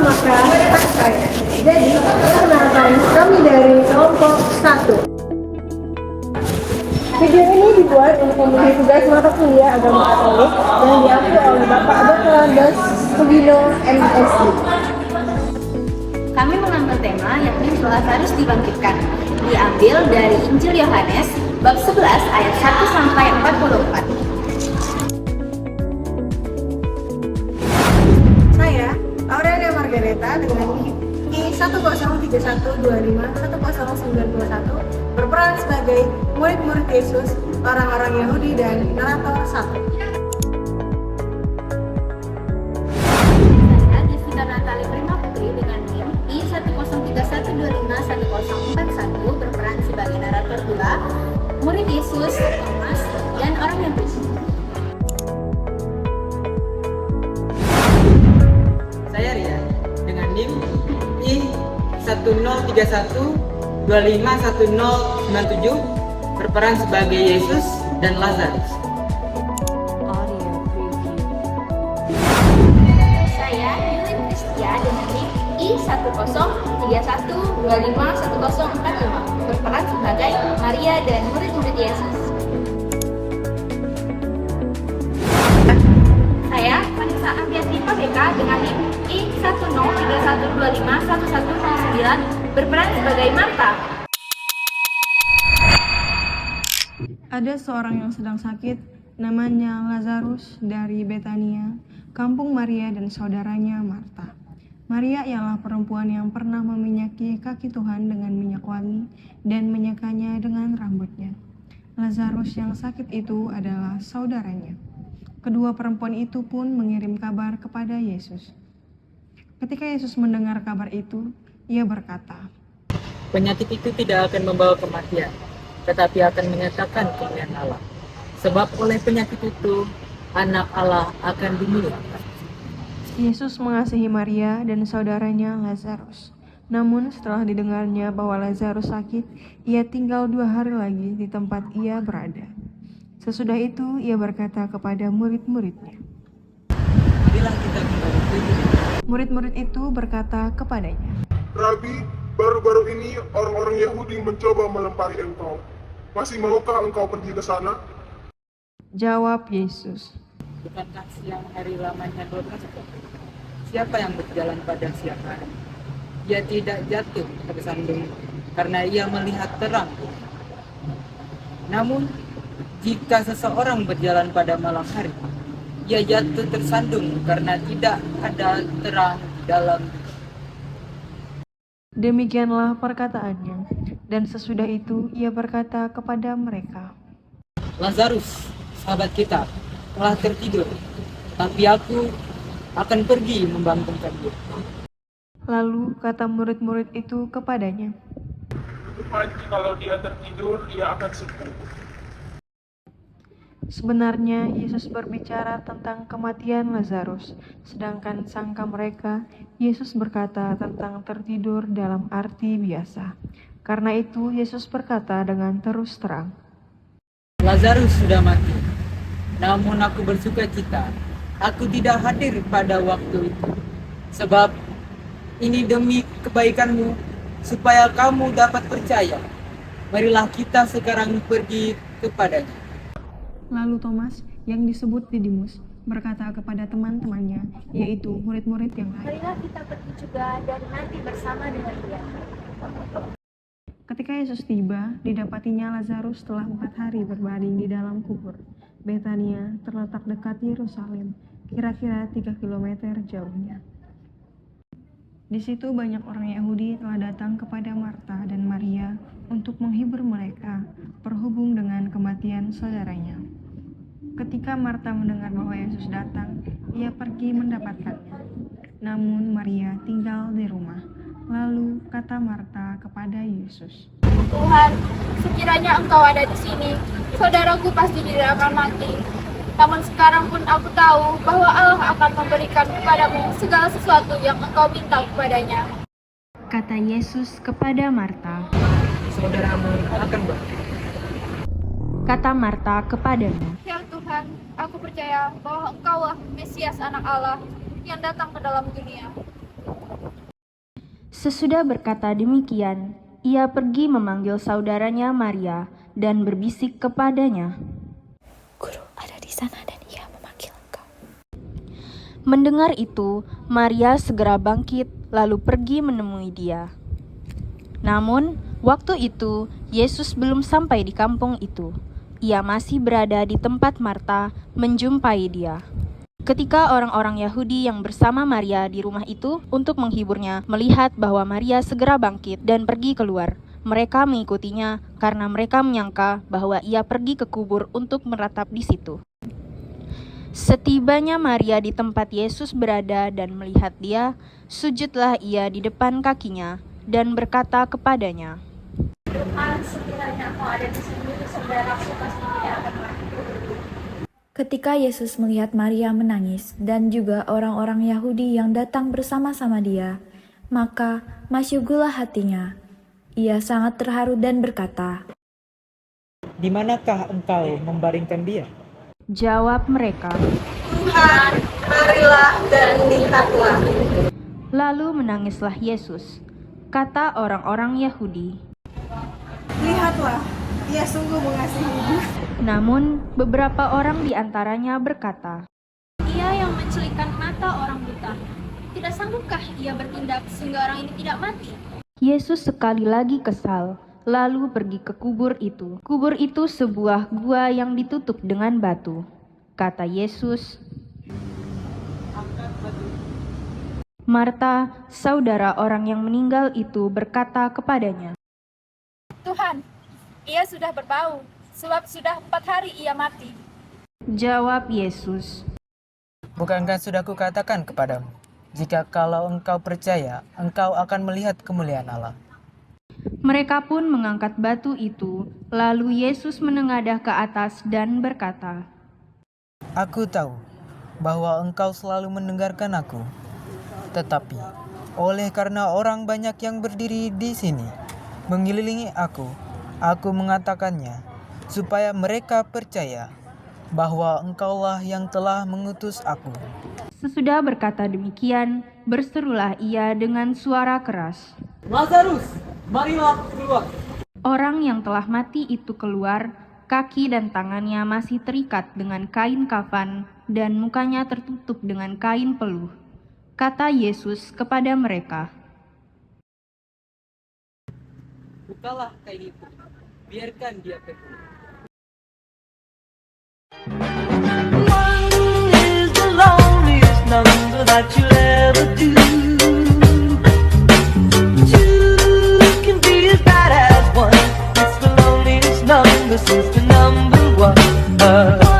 maka saya. Jadi, perkenalkan kami dari kelompok 1. Video ini dibuat untuk memenuhi tugas mata kuliah agama Katolik yang diambil oleh Bapak Dr. Andes Sugino, MSc. Kami mengambil tema yakni Lazarus dibangkitkan, diambil dari Injil Yohanes bab 11 ayat 1 sampai 44. Saya, Aurelia Margareta dengan I1031251091 berperan sebagai murid-murid Yesus, orang-orang Yahudi dan narator 1. Saya Jessica Natali Prima Putri dengan NIM I1031251041 berperan sebagai narator 2, murid Yesus, Thomas, dan orang Yahudi. Saya Ria dengan NIM I1031251097 berperan sebagai Yesus dan Lazarus. Saya Yulin Kristia dengan NIM I1031251045 berperan sebagai Maria dan murid-murid Yesus. Saya Vanessa Aviati Paveka dengan NIM I1031251109 berperan sebagai Marta. Ada seorang yang sedang sakit, namanya Lazarus dari Betania, kampung Maria dan saudaranya Marta. Maria ialah perempuan yang pernah meminyaki kaki Tuhan dengan minyak wangi dan menyekanya dengan rambutnya. Lazarus yang sakit itu adalah saudaranya. Kedua perempuan itu pun mengirim kabar kepada Yesus. Ketika Yesus mendengar kabar itu, ia berkata, Penyakit itu tidak akan membawa kematian, tetapi akan menyatakan kemuliaan Allah. Sebab oleh penyakit itu, anak Allah akan dimuliakan. Yesus mengasihi Maria dan saudaranya Lazarus. Namun setelah didengarnya bahwa Lazarus sakit, ia tinggal 2 hari lagi di tempat ia berada. Sesudah itu ia berkata kepada murid-muridnya. Marilah kita kembali ke Yerusalem. Murid-murid itu berkata kepadanya, Rabi, baru-baru ini orang-orang Yahudi mencoba melempari engkau. Masih maukah engkau pergi ke sana? Jawab Yesus, Bukankah siang hari lamanya 12 jam? Siapa yang berjalan pada siang hari? Ia tidak jatuh tersandung karena ia melihat terang. Namun, jika seseorang berjalan pada malam hari, ia jatuh tersandung karena tidak ada terang dalam. demikianlah perkataannya. Dan sesudah itu ia berkata kepada mereka, Lazarus, sahabat kita, telah tertidur, tapi aku akan pergi membangunkan dia. Lalu kata murid-murid itu kepadanya, Tuhan, kalau dia tertidur, ia akan sembuh. sebenarnya Yesus berbicara tentang kematian Lazarus, sedangkan sangka mereka Yesus berkata tentang tertidur dalam arti biasa. Karena itu Yesus berkata dengan terus terang, Lazarus sudah mati, namun aku bersuka cita. Aku tidak hadir pada waktu itu, sebab ini demi kebaikanmu, supaya kamu dapat percaya. Marilah kita sekarang pergi kepadanya. Lalu Thomas yang disebut Didimus berkata kepada teman-temannya, yaitu murid-murid yang lain, Marilah kita pergi juga dan nanti bersama dengan dia. ketika Yesus tiba, didapatinya Lazarus telah 4 hari berbaring di dalam kubur. Betania terletak dekat Yerusalem, kira-kira 3 kilometer jauhnya. Di situ banyak orang Yahudi telah datang kepada Marta dan Maria untuk menghibur mereka berhubung dengan kematian saudaranya. Ketika Marta mendengar bahwa Yesus datang, ia pergi mendapatkannya. Namun Maria tinggal di rumah. Lalu kata Marta kepada Yesus, Tuhan, sekiranya Engkau ada di sini, saudaraku pasti tidak akan mati. Namun sekarang pun aku tahu bahwa Allah akan memberikan kepadamu segala sesuatu yang Engkau minta kepadanya. kata Yesus kepada Marta. Saudaramu akan bangkit. Kata Marta kepadanya, Ya Tuhan, aku percaya bahwa Engkaulah Mesias anak Allah yang datang ke dalam dunia. Sesudah berkata demikian, ia pergi memanggil saudaranya Maria dan berbisik kepadanya, Guru ada di sana dan ia memanggil engkau. Mendengar itu, Maria segera bangkit lalu pergi menemui dia. Namun, waktu itu Yesus belum sampai di kampung itu. Ia masih berada di tempat Marta menjumpai dia. Ketika orang-orang Yahudi yang bersama Maria di rumah itu untuk menghiburnya melihat bahwa Maria segera bangkit dan pergi keluar, mereka mengikutinya karena mereka menyangka bahwa ia pergi ke kubur untuk meratap di situ. Setibanya Maria di tempat Yesus berada dan melihat dia, sujudlah ia di depan kakinya dan berkata kepadanya, Tuhan, sekiranya engkau ada di sini, saudaraku pasti tidak akan mati. Ketika Yesus melihat Maria menangis dan juga orang-orang Yahudi yang datang bersama-sama dia, maka masyugulah hatinya. Ia sangat terharu dan berkata, Di manakah engkau membaringkan dia? Jawab mereka, Tuhan, marilah dan lihatlah. lalu menangislah Yesus. Kata orang-orang Yahudi, Lihatlah, ia sungguh mengasihimu. namun beberapa orang di antaranya berkata, Ia yang mencelikkan mata orang buta. Tidak sanggupkah ia bertindak sehingga orang ini tidak mati? Yesus sekali lagi kesal, lalu pergi ke kubur itu. Kubur itu sebuah gua yang ditutup dengan batu. Kata Yesus, Marta, saudara orang yang meninggal itu berkata kepadanya, Tuhan, ia sudah berbau, sebab sudah 4 hari ia mati. Jawab Yesus, Bukankah sudah kukatakan kepadamu, jika kalau engkau percaya, engkau akan melihat kemuliaan Allah. Mereka pun mengangkat batu itu, lalu Yesus menengadah ke atas dan berkata, Aku tahu bahwa engkau selalu mendengarkan aku, tetapi oleh karena orang banyak yang berdiri di sini mengelilingi aku mengatakannya, supaya mereka percaya bahwa engkaulah yang telah mengutus aku. Sesudah berkata demikian, berserulah ia dengan suara keras. Lazarus, marilah keluar. Orang yang telah mati itu keluar, kaki dan tangannya masih terikat dengan kain kafan dan mukanya tertutup dengan kain peluh. Kata Yesus kepada mereka, Bukalah kain itu, biarkan dia pergi. One is the loneliest number that you'll ever do. Two can be as bad as one. It's the loneliest number since the number one.